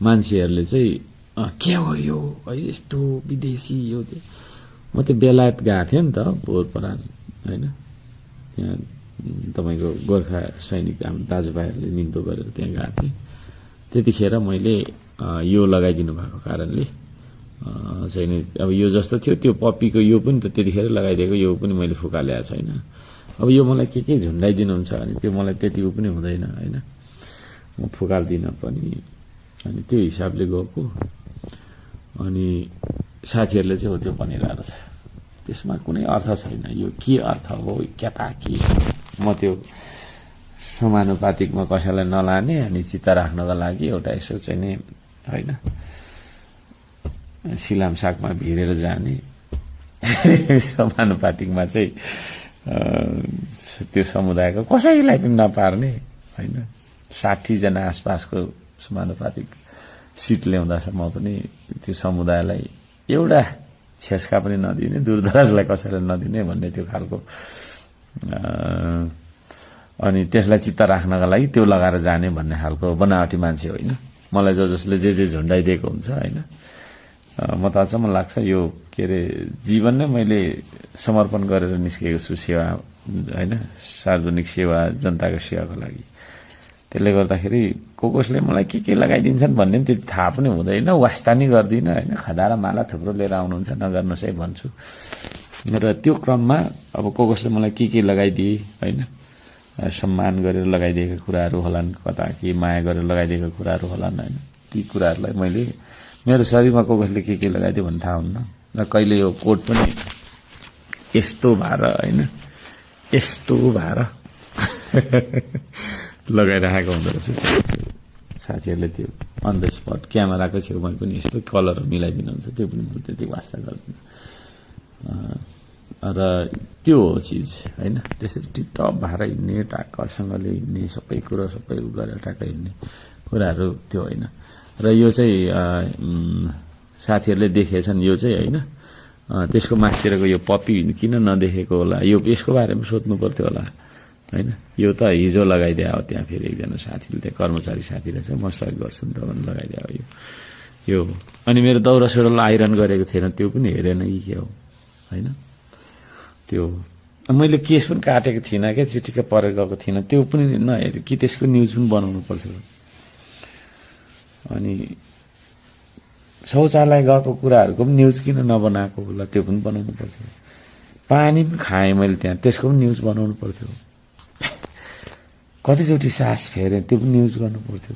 मान्छेहरूले चाहिँ के हो यो यस्तो विदेशी यो त्यो। म त्यो बेलायत गएको थिएँ नि त पोहोर परार होइन, त्यहाँ तपाईँको गोर्खा सैनिक हाम्रो दाजुभाइहरूले निम्तो गरेर त्यहाँ गएको थिएँ। त्यतिखेर मैले यो लगाइदिनु भएको कारणले चाहिँ नि अब यो जस्तो थियो त्यो पप्पीको यो पनि त त्यतिखेर लगाइदिएको यो पनि मैले फुकालेको छैन। अब यो मलाई के झुन्डाइदिनुहुन्छ भने त्यो मलाई त्यति पनि हुँदैन होइन, म फुकाल्दिनँ पनि। अनि त्यो हिसाबले गएको। अनि साथीहरूले चाहिँ हो त्यो भनिरहेको छ, त्यसमा कुनै अर्थ छैन, यो के अर्थ हो क्या त के। म त्यो समानुपातिकमा कसैलाई नलाने अनि चित्त राख्नको लागि एउटा यसो चाहिँ नि होइन सिलाम सागमा भिरेर जाने समानुपातिकमा चाहिँ त्यो समुदायको कसैलाई पनि नपार्ने होइन। 60 जना आसपासको समानुपातिक सिट ल्याउँदासम्म पनि त्यो समुदायलाई एउटा छेस्का पनि नदिने, दूरदराजलाई कसैलाई नदिने भन्ने त्यो खालको। अनि त्यसलाई चित्त राख्नका लागि त्यो लगाएर जाने भन्ने खालको बनावटी मान्छे होइन। मलाई जसले जे झुन्डाइदिएको हुन्छ होइन, म त अचम्म लाग्छ यो के अरे जीवन नै मैले समर्पण गरेर निस्केको छु सेवा होइन, सार्वजनिक सेवा जनताको सेवाको लागि। त्यसले गर्दाखेरि कसले मलाई के लगाइदिन्छन् भन्ने पनि त्यति थाहा पनि हुँदैन, वास्ता नि गर्दिनँ होइन। खदारा माला थुप्रो लिएर आउनुहुन्छ, नगर्नुहोस् है भन्छु। र त्यो क्रममा अब कसले मलाई के लगाइदिए होइन, सम्मान गरेर लगाइदिएका कुराहरू होलान्, कता के माया गरेर लगाइदिएका कुराहरू होलान् होइन। ती कुराहरूलाई मैले मेरो शरीरमा कसले के लगाइदियो भन्ने थाहा हुन्न। र कहिले यो कोट पनि यस्तो भएर होइन, यस्तो भएर लगाइराखेको हुँदो रहेछ। साथीहरूले त्यो अन द स्पट क्यामेराको छेउमा पनि यस्तो कलरहरू मिलाइदिनुहुन्छ, त्यो पनि म त्यति वास्ता गर्दिनँ। र त्यो हो चिज होइन। त्यसरी टिपटप भएर हिँड्ने, टाक्कसँगले हिँड्ने, सबै कुरो सबै उ गरेर टाक्क हिँड्ने कुराहरू त्यो होइन। र यो चाहिँ साथीहरूले देखेछन् यो चाहिँ होइन, त्यसको माथितिरको यो पप्पी किन नदेखेको होला, यो यसको बारेमा सोध्नु पर्थ्यो होला होइन। यो त हिजो लगाइदिए हो, त्यहाँ फेरि एकजना साथीले त्यहाँ कर्मचारी साथीले चाहिँ म सहयोग गर्छु नि त भनेर लगाइदिए हो यो। अनि मेरो दौरा सुरुवाल आइरन गरेको थिएन, त्यो पनि हेरेन कि के हो होइन। त्यो मैले केस पनि काटेको थिइनँ क्या, चिटिक्क परेर गएको थिइनँ, त्यो पनि नहेरे कि त्यसको न्युज पनि बनाउनु पर्थ्यो। अनि शौचालय गएको कुराहरूको पनि न्युज किन नबनाएको होला, त्यो पनि बनाउनु पर्थ्यो। पानी पनि खाएँ मैले त्यहाँ, त्यसको पनि न्युज बनाउनु पर्थ्यो। कतिचोटि सास फेरेँ, त्यो पनि न्युज गर्नु पर्थ्यो।